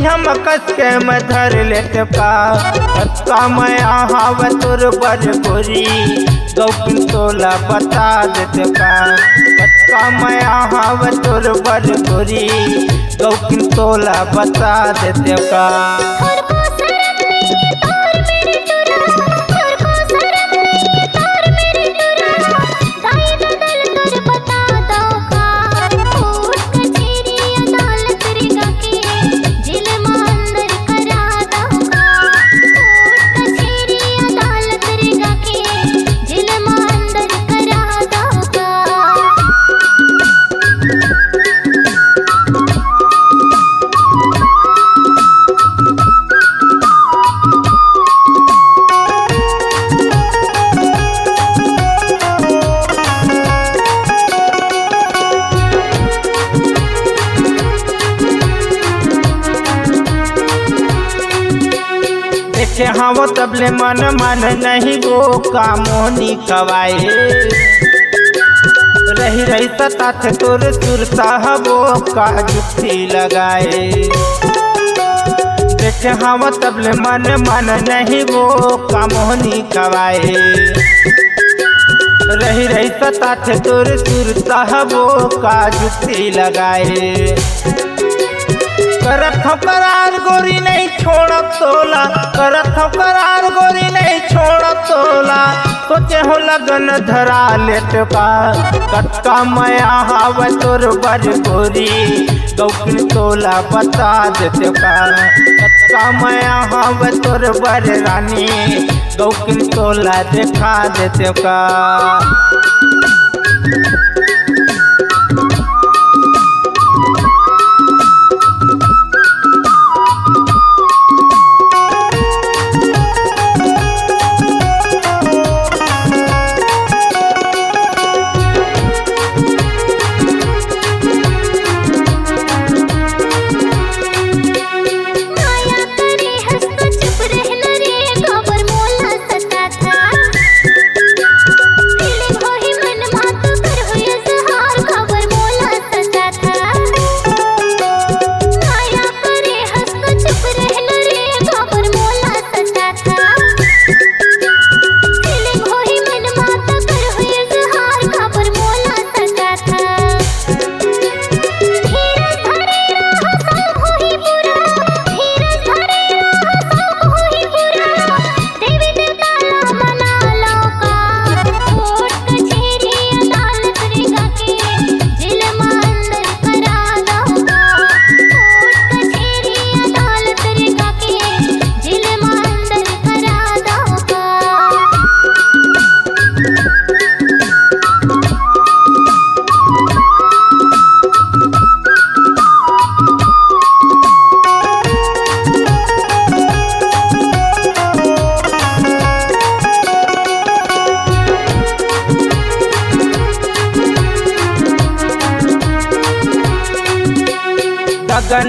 हम कस के मैं धर लेत का कत्का मैं आहाव तोर बर गोरी गौकिन तोला बता देत का कत्का मैं आहाव तोर बर गोरी गौकिन तोला बता देत का। देखे हाँ वो तबले मन मन नहीं वो का मोहनी खवाए रही रही सतात तोर सुर साहबो का जुक्ति लगाए। देखे हाँ वो तबले मन मन नहीं वो का मोहनी खवाए रही रही सतात तोर सुर साहबो का जुक्ति लगाए। करत हो करार गोरी नहीं छोड़ तोला करत हो करार गोरी नहीं छोड़ तोला सोचे हो लगन धरा लेत का कत्का मैं आहाव तोर बर गोरी गौकिन तोला बता देत का कत्का मैं आहाव तोर बर रानी गौकिन तोला देखा देत का।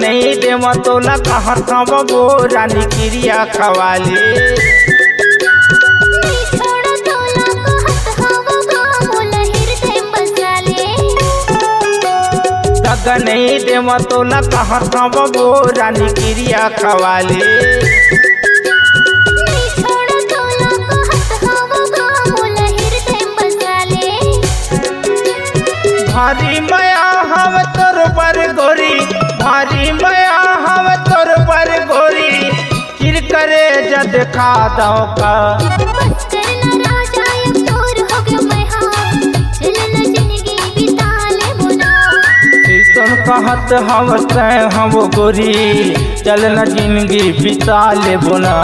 नहीं देवा तोला कहाँ था वो रानी क्रिया खवाली नहीं देवा तोला कहाँ था वो रानी क्रिया खवाली भारी मया हव तोर बर गोरी भारी मया हव तोर बर गोरी चिर करे जद खा दो का कहत हव हम गोरी चल न जिंदगी बिता ले बुना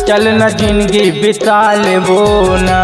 चल न जिंदगी बिता ले बोना।